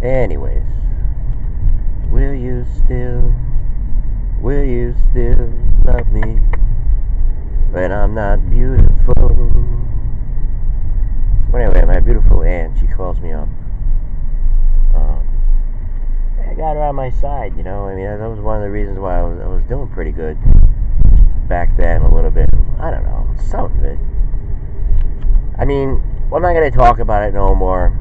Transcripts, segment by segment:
Anyways, will you still love me when I'm not beautiful? So anyway, my beautiful aunt, she calls me up. I got her on my side, you know. I mean, that was one of the reasons why I was doing pretty good back then, a little bit. I don't know, some of it. I mean, I'm not gonna talk about it no more.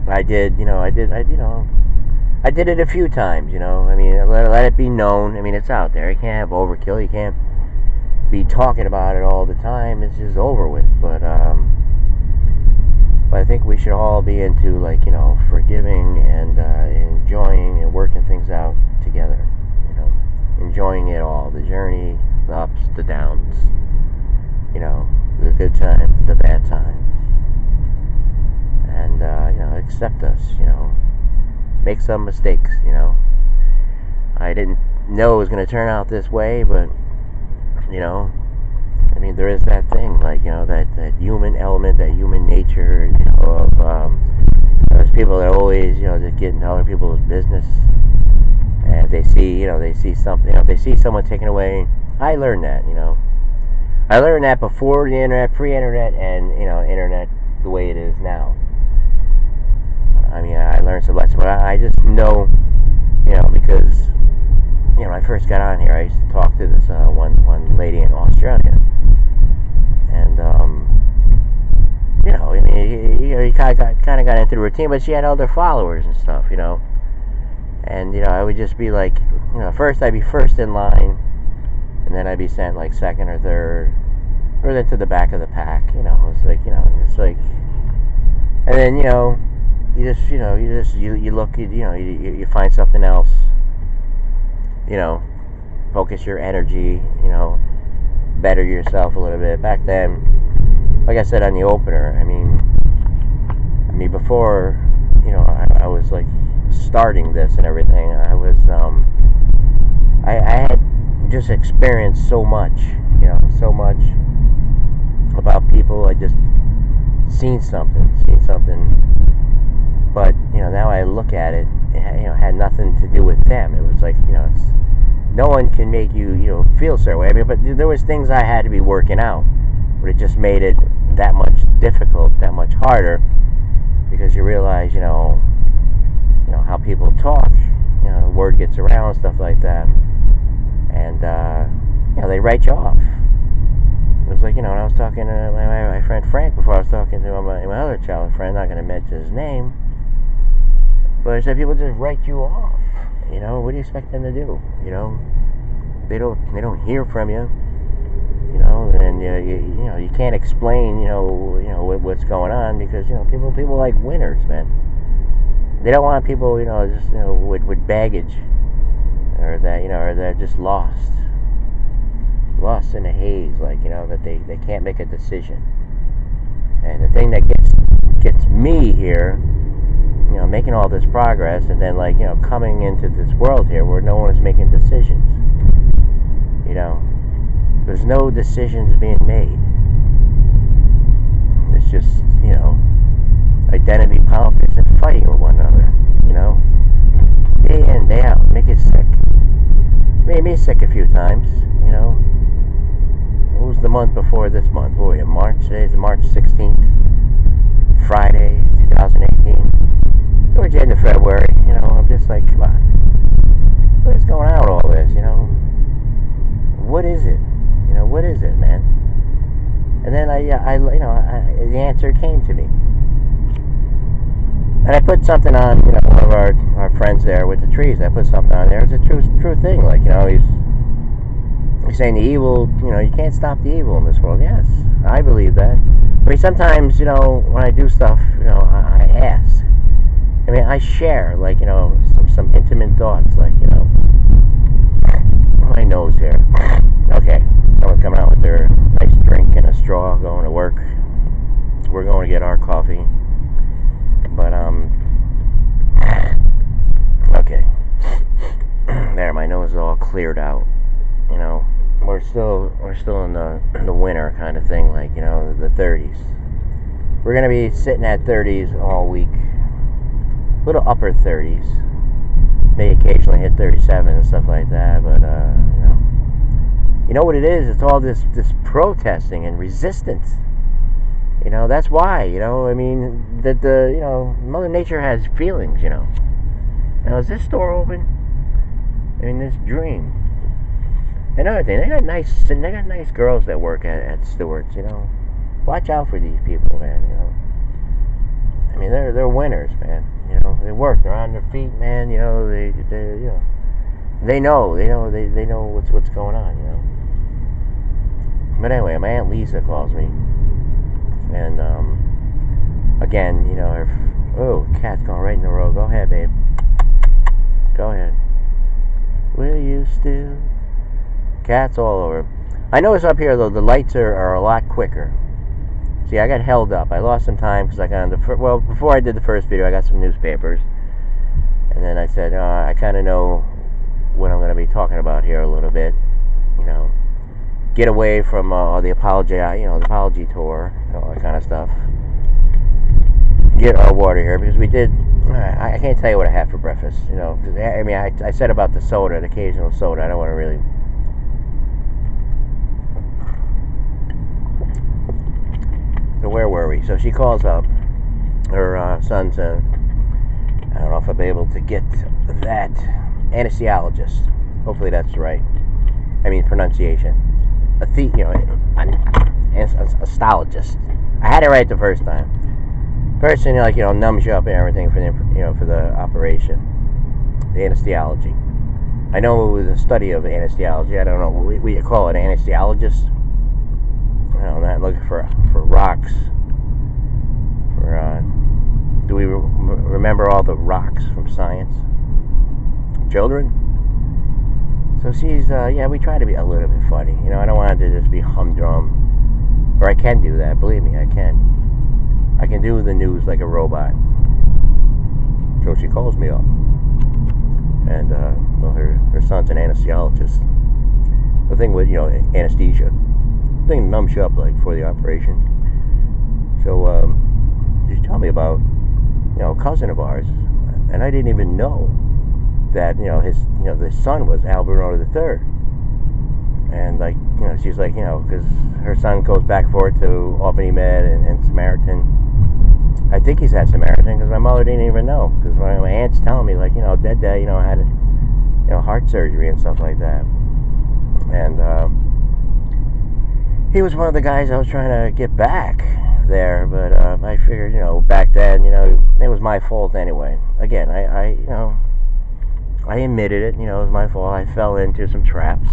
I did it a few times, you know. I mean, let it be known. I mean, it's out there. You can't have overkill. You can't be talking about it all the time. It's just over with. But I think we should all be into, like, you know, forgiving and enjoying and working things out together. You know, enjoying it all, the journey, the ups, the downs. You know, the good times, the bad times, and you know, accept us. You know, make some mistakes. You know, I didn't know it was going to turn out this way, but you know, I mean, there is that thing, like, you know, that human element, that human nature, you know, of those people that always, you know, just get into other people's business, and if they see something, you know, if they see someone taken away. I learned that, you know. I learned that before the internet, pre-internet, and, you know, internet the way it is now. I mean, I learned some lessons, but I just know, you know, because, you know, when I first got on here, I used to talk to this one lady in Australia, and you know, I mean, he kind of got into the routine, but she had other followers and stuff, you know, and you know, I would just be like, you know, first I'd be first in line, and then I'd be sent like second or third, or then to the back of the pack, you know. It's like, you know, it's like, and then, you know, you look, you know, you find something else, you know, focus your energy, you know, better yourself a little bit. Back then, like I said on the opener, I mean before, you know, I was like starting this and everything, I had just experienced so much, you know, so much about people. I just seen something, but, you know, now I look at it, you know, it had nothing to do with them. It was like, you know, no one can make you, you know, feel certain way. I mean, but there was things I had to be working out, but it just made it that much difficult, that much harder, because you realize, you know how people talk, you know, word gets around, stuff like that, and you know, they write you off. It was like, you know, when I was talking to my friend Frank before, I was talking to my other childhood friend, not going to mention his name, but I said, people just write you off. You know, what do you expect them to do? You know, they don't hear from you. You know, and you know, you can't explain, you know what's going on, because, you know, people like winners, man. They don't want people, you know, just, you know, with baggage, or that, you know, or they're just lost in a haze, like, you know, that they can't make a decision. And the thing that gets me here, you know, making all this progress, and then, like, you know, coming into this world here where no one is making decisions. You know, there's no decisions being made. It's just, you know, identity politics and fighting with one another. You know, day in, day out, make it sick. Made me sick a few times. You know, what was the month before this month? What were we in March? Today's March 16th, Friday, 2018. Towards the end of February, you know, I'm just like, come on, what is going on with all this? You know, what is it? You know, what is it, man? And then the answer came to me, and I put something on, you know, one of our friends there with the trees. I put something on there. It's a true thing. Like, you know, he's saying the evil. You know, you can't stop the evil in this world. Yes, I believe that. I mean, sometimes, you know, when I do stuff, you know, I ask. I mean, I share, like, you know, some intimate thoughts, like, you know, my nose here. Okay, someone's coming out with their nice drink and a straw, going to work. We're going to get our coffee. But, okay. There, my nose is all cleared out. You know, we're still in the winter kind of thing, like, you know, the 30s. We're gonna be sitting at 30s all week. little upper 30s. May occasionally hit 37 and stuff like that, but you know what it is? It's all this protesting and resistance. That's why. I mean, that Mother Nature has feelings. Now, is this store open? This dream. Another thing, they got nice girls that work at Stewart's. Watch out for these people, man. I mean, they're winners, man. They work. They're on their feet, man. They know what's going on. But anyway, my Aunt Lisa calls me, and again, cat's going right in the road. Go ahead, babe. Go ahead. Will you still? Cats all over. I notice up here though the lights are a lot quicker. See, I got held up. I lost some time because I got on before I did the first video, I got some newspapers, and then I said I kind of know what I'm going to be talking about here a little bit. Get away from the apology tour, all that kind of stuff. Get our water here because we did. I can't tell you what I had for breakfast. I said about the soda, the occasional soda. I don't want to really. So where were we? So she calls up her son's. I don't know if I'll be able to get that anesthesiologist. Hopefully that's right. Pronunciation. Anesthesiologist. I had it right the first time. First thing, numbs you up and everything for the operation. The anesthesiology. I know it was a study of anesthesiology. I don't know. We call it anesthesiologist. I'm not looking for rocks. Do we remember all the rocks from science? Children? So she's, we try to be a little bit funny. I don't want it to just be humdrum. Or I can do that, believe me, I can. I can do the news like a robot. So she calls me up. And, her son's an anesthesiologist. The thing with, anesthesia. The thing numbs you up, like, for the operation. So, she's telling me about, a cousin of ours. And I didn't even know that the son was Alberto III, and she's like, because her son goes back and forth to Albany Med and Samaritan. I think he's at Samaritan because my mother didn't even know, because my aunt's telling me dead dad had heart surgery and stuff like that, and he was one of the guys I was trying to get back there, but I figured back then it was my fault anyway. Again, I admitted it, it was my fault. I fell into some traps.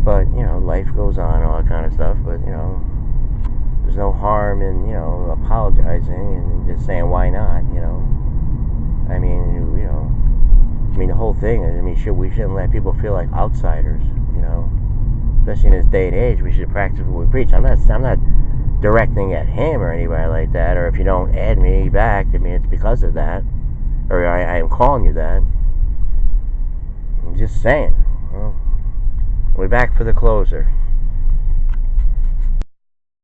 But, life goes on, all that kind of stuff. But, there's no harm in, apologizing and just saying why not, the whole thing is, we shouldn't let people feel like outsiders, Especially in this day and age, we should practice what we preach. I'm not directing at him or anybody like that, or if you don't add me back, it's because of that. Or I am calling you that. I'm just saying. Well, we're back for the closer.